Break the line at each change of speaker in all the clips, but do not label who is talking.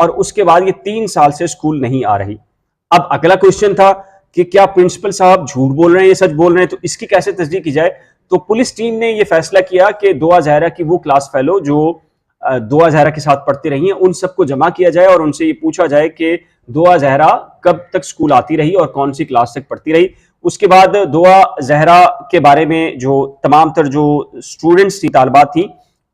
اور اس کے بعد یہ 3 سال سے اسکول نہیں آ رہی. اب اگلا کوشچن تھا کہ کیا پرنسپل صاحب جھوٹ بول رہے ہیں یا سچ بول رہے ہیں, تو اس کی کیسے تصدیق کی جائے. تو پولیس ٹیم نے یہ فیصلہ کیا کہ دعا زہرا کی وہ کلاس فیلو جو دعا زہرا کے ساتھ پڑھتی رہی ہیں ان سب کو جمع کیا جائے اور ان سے یہ پوچھا جائے کہ دعا زہرا کب تک اسکول آتی رہی اور کون سی کلاس تک پڑھتی رہی. اس کے بعد دعا زہرا کے بارے میں جو تمام تر جو اسٹوڈنٹس تھی, طالبات تھیں,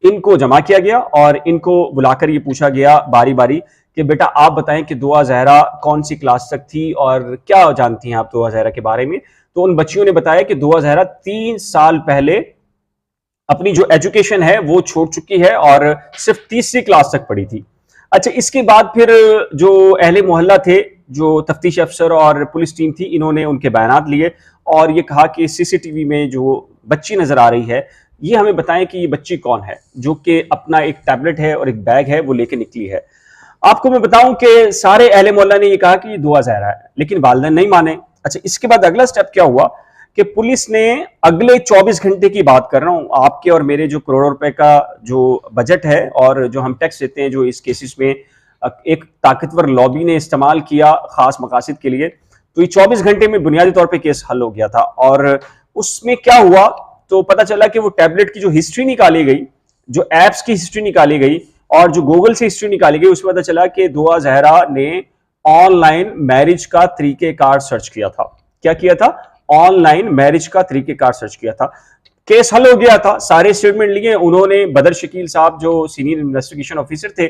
ان کو جمع کیا گیا اور ان کو بلا کر یہ پوچھا گیا باری باری کہ بیٹا آپ بتائیں کہ دعا زہرا کون سی کلاس تک تھی اور کیا جانتی ہیں آپ دعا زہرا کے بارے میں. تو ان بچیوں نے بتایا کہ دعا زہرا 3 سال پہلے اپنی جو ایجوکیشن ہے وہ چھوڑ چکی ہے اور صرف 30ویں کلاس تک پڑھی تھی. اچھا, اس کے بعد پھر جو اہل محلہ تھے, جو تفتیش افسر اور پولیس ٹیم تھی, انہوں نے ان کے بیانات لیے اور یہ کہا کہ سی سی ٹی وی میں جو بچی نظر آ رہی ہے یہ ہمیں بتائیں کہ یہ بچی کون ہے, جو کہ اپنا ایک ٹیبلٹ ہے اور ایک بیگ ہے وہ لے کے نکلی ہے. آپ کو میں بتاؤں کہ سارے اہل محلہ نے یہ کہا کہ یہ دعا زہرا ہے, لیکن والدین نہیں مانے. اچھا, اس کے بعد اگلا سٹیپ کیا ہوا کہ پولیس نے اگلے 24 گھنٹے کی بات کر رہا ہوں, آپ کے اور میرے جو کروڑوں روپے کا جو بجٹ ہے اور جو ہم ٹیکس دیتے ہیں جو اس کیسز میں ایک طاقتور لابی نے استعمال کیا خاص مقاصد کے لیے, تو یہ 24 گھنٹے میں بنیادی طور پہ کیس حل ہو گیا تھا. اور اس میں کیا ہوا تو پتا چلا کہ وہ ٹیبلٹ کی جو ہسٹری نکالی گئی, جو ایپس کی ہسٹری نکالی گئی اور جو گوگل سے ہسٹری نکالی گئی, اس میں پتا چلا کہ دعا زہرا نے آن لائن میرج کا طریقہ کار سرچ کیا تھا. کیا کیا تھا؟ آن لائن میرج کا طریقہ کار سرچ کیا تھا. کیس حل ہو گیا تھا, سارے اسٹیٹمنٹ لیے. انہوں نے بدر شکیل صاحب جو سینئر انویسٹیگیشن آفیسر تھے,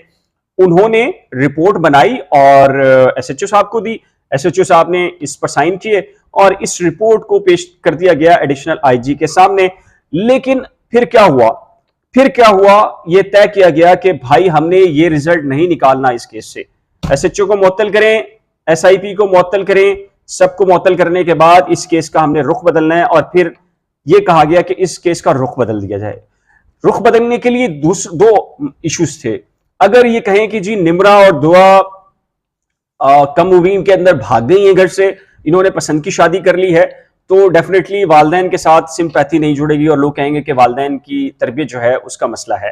انہوں نے رپورٹ بنائی اور ایس ایچ او صاحب کو دی. ایس ایچ او صاحب نے اس پر سائن کیے اور اس رپورٹ کو پیش کر دیا گیا ایڈیشنل آئی جی کے سامنے. لیکن پھر کیا ہوا یہ طے کیا گیا کہ بھائی ہم نے یہ رزلٹ نہیں نکالنا اس کیس سے. ایس ایچ او کو معطل کریں, ایس آئی پی کو معطل کریں, سب کو معطل کرنے کے بعد اس کیس کا ہم نے رخ بدلنا ہے. اور پھر یہ کہا گیا کہ اس کیس کا رخ بدل دیا جائے. رخ بدلنے کے لیے 2 ایشوز تھے. اگر یہ کہیں کہ جی نمرہ اور دعا کم عمرین کے اندر بھاگ گئی ہیں گھر سے, انہوں نے پسند کی شادی کر لی ہے, تو ڈیفینیٹلی والدین کے ساتھ سمپیتھی نہیں جڑے گی اور لوگ کہیں گے کہ والدین کی تربیت جو ہے اس کا مسئلہ ہے.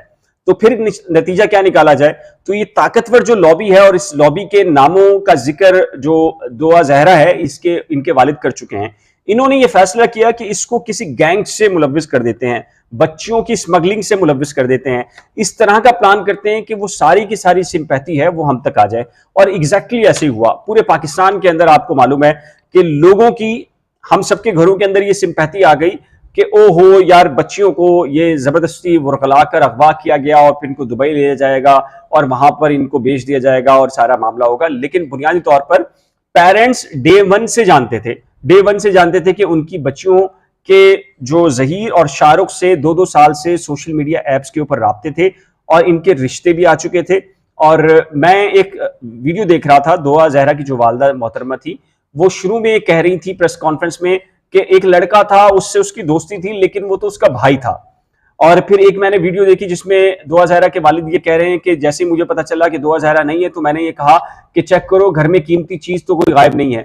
تو پھر نتیجہ کیا نکالا جائے؟ تو یہ طاقتور جو لابی ہے اور اس لابی کے ناموں کا ذکر جو دعا زہرا ہے ان کے والد کر چکے ہیں, انہوں نے یہ فیصلہ کیا کہ اس کو کسی گینگ سے ملوث کر دیتے ہیں, بچیوں کی اسمگلنگ سے ملوث کر دیتے ہیں, اس طرح کا پلان کرتے ہیں کہ وہ ساری کی ساری سمپیتھی ہے وہ ہم تک آ جائے. اور ایگزیکٹلی ایسے ہی ہوا. پورے پاکستان کے اندر آپ کو معلوم ہے کہ لوگوں کی, ہم سب کے گھروں کے اندر یہ سمپیتھی آ گئی کہ او ہو یار بچیوں کو یہ زبردستی ورغلا کر اغوا کیا گیا اور پھر ان کو دبئی لے جائے گا اور وہاں پر ان کو بیچ دیا جائے گا اور سارا معاملہ ہوگا. لیکن بنیادی طور پر پیرنٹس ڈے ون سے جانتے تھے کہ ان کی بچیوں کے جو ظہیر اور شاہ رخ سے 2 سال سے سوشل میڈیا ایپس کے اوپر رابطے تھے اور ان کے رشتے بھی آ چکے تھے. اور میں ایک ویڈیو دیکھ رہا تھا, دعا زہرا کی جو والدہ محترمہ تھی وہ شروع میں کہہ رہی تھی پریس کانفرنس میں کہ ایک لڑکا تھا, اس سے اس کی دوستی تھی, لیکن وہ تو اس کا بھائی تھا. اور پھر ایک میں نے ویڈیو دیکھی جس میں دعا زہرا کے والد یہ کہہ رہے ہیں کہ جیسے مجھے پتا چلا کہ دعا زہرا نہیں ہے تو میں نے یہ کہا کہ چیک کرو گھر میں قیمتی چیز تو کوئی غائب نہیں ہے.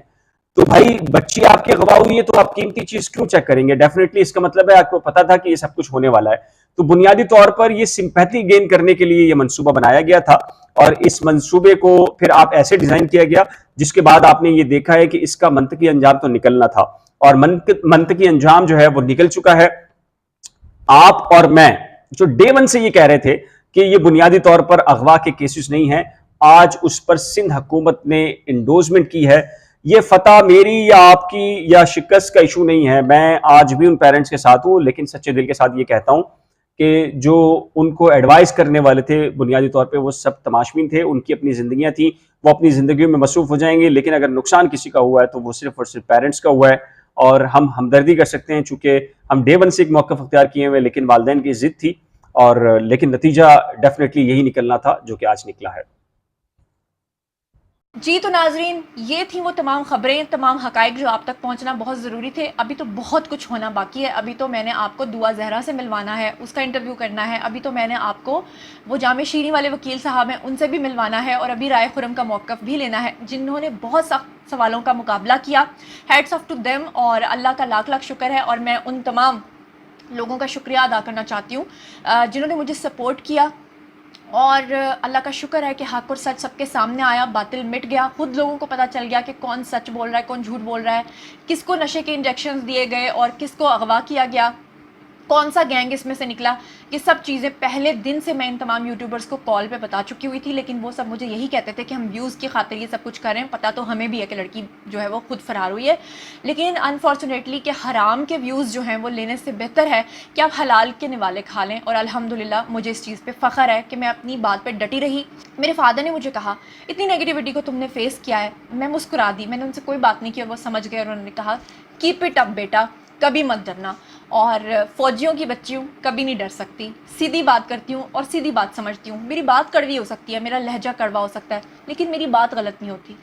تو بھائی بچی آپ کے اغوا ہوئی ہے تو آپ قیمتی چیز کیوں چیک کریں گے؟ ڈیفینیٹلی اس کا مطلب ہے آپ کو پتا تھا کہ یہ سب کچھ ہونے والا ہے. تو بنیادی طور پر یہ سمپیتھی گین کرنے کے لیے یہ منصوبہ بنایا گیا تھا اور اس منصوبے کو پھر آپ ایسے ڈیزائن کیا گیا جس کے بعد آپ نے یہ دیکھا ہے کہ اس کا منطقی انجام تو نکلنا تھا اور منطقی انجام جو ہے وہ نکل چکا ہے. آپ اور میں جو ڈے ون سے یہ کہہ رہے تھے کہ یہ بنیادی طور پر اغوا کے کیسز نہیں ہیں, آج اس پر سندھ حکومت نے انڈوزمنٹ کی ہے. یہ فتح میری یا آپ کی یا شکست کا ایشو نہیں ہے. میں آج بھی ان پیرنٹس کے ساتھ ہوں, لیکن سچے دل کے ساتھ یہ کہتا ہوں کہ جو ان کو ایڈوائز کرنے والے تھے بنیادی طور پہ وہ سب تماشبین تھے, ان کی اپنی زندگیاں تھیں, وہ اپنی زندگیوں میں مصروف ہو جائیں گے. لیکن اگر نقصان کسی کا ہوا ہے تو وہ صرف اور صرف پیرنٹس کا ہوا ہے اور ہم ہمدردی کر سکتے ہیں چونکہ ہم ڈے ون سے ایک موقف اختیار کیے ہوئے, لیکن والدین کی ضد تھی اور لیکن نتیجہ ڈیفینیٹلی یہی نکلنا تھا جو کہ آج نکلا ہے.
جی تو ناظرین, یہ تھیں وہ تمام خبریں, تمام حقائق جو آپ تک پہنچنا بہت ضروری تھے. ابھی تو بہت کچھ ہونا باقی ہے. ابھی تو میں نے آپ کو دعا زہرا سے ملوانا ہے, اس کا انٹرویو کرنا ہے. ابھی تو میں نے آپ کو وہ جامع شیریں والے وکیل صاحب ہیں ان سے بھی ملوانا ہے اور ابھی رائے خرم کا موقف بھی لینا ہے, جنہوں نے بہت سخت سوالوں کا مقابلہ کیا. ہیڈس آف ٹو دیم, اور اللہ کا لاکھ لاکھ شکر ہے. اور میں ان تمام لوگوں کا شکریہ ادا کرنا چاہتی ہوں جنہوں نے مجھے سپورٹ کیا اور اللہ کا شکر ہے کہ حق اور سچ سب کے سامنے آیا، باطل مٹ گیا، خود لوگوں کو پتہ چل گیا کہ کون سچ بول رہا ہے، کون جھوٹ بول رہا ہے، کس کو نشے کے انجیکشنز دیے گئے اور کس کو اغوا کیا گیا، کون سا گینگ اس میں سے نکلا. یہ سب چیزیں پہلے دن سے میں ان تمام یوٹیوبرز کو کال پہ بتا چکی ہوئی تھی، لیکن وہ سب مجھے یہی کہتے تھے کہ ہم ویوز کی خاطر یہ سب کچھ کر رہے ہیں. پتہ تو ہمیں بھی ہے کہ لڑکی جو ہے وہ خود فرار ہوئی ہے، لیکن انفارچونیٹلی کہ حرام کے ویوز جو ہیں وہ لینے سے بہتر ہے کہ آپ حلال کے نوالے کھا لیں. اور الحمدللہ مجھے اس چیز پہ فخر ہے کہ میں اپنی بات پہ ڈٹی رہی. میرے فادر نے مجھے کہا اتنی نیگیٹیوٹی کو تم نے فیس کیا ہے. میں مسکرا دی، میں نے ان سے کوئی بات نہیں کی اور وہ سمجھ گئے اور انہوں نے کہا کیپ اٹ اپ بیٹا، کبھی مت ڈرنا. اور فوجیوں کی بچی ہوں، کبھی نہیں ڈر سکتی، سیدھی بات کرتی ہوں اور سیدھی بات سمجھتی ہوں. میری بات کڑوی ہو سکتی ہے، میرا لہجہ کڑوا ہو سکتا ہے، لیکن میری بات غلط نہیں ہوتی.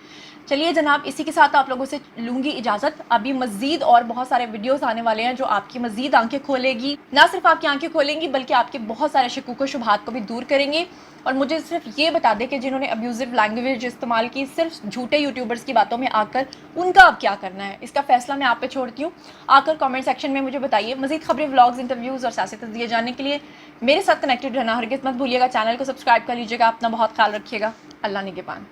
چلیے جناب، اسی کے ساتھ آپ لوگوں سے لوں گی اجازت. ابھی مزید اور بہت سارے ویڈیوز آنے والے ہیں جو آپ کی مزید آنکھیں کھولے گی، نہ صرف آپ کی آنکھیں کھولیں گی بلکہ آپ کے بہت سارے شکوک و شبہات کو بھی دور کریں گے. اور مجھے صرف یہ بتا دیں کہ جنہوں نے ابیوزو لینگویج استعمال کی صرف جھوٹے یوٹیوبرز کی باتوں میں آ کر، ان کا اب کیا کرنا ہے، اس کا فیصلہ میں آپ پہ چھوڑتی ہوں. آ کر کامنٹ سیکشن میں مجھے بتائیے. مزید خبریں، ولاگز، انٹرویوز اور سیاسی تجزیے جاننے کے لیے میرے ساتھ کنیکٹڈ رہنا ہرگز مت بھولیے گا. چینل کو سبسکرائب کر لیجیے گا. اپنا بہت خیال رکھیے گا. اللہ نگہبان.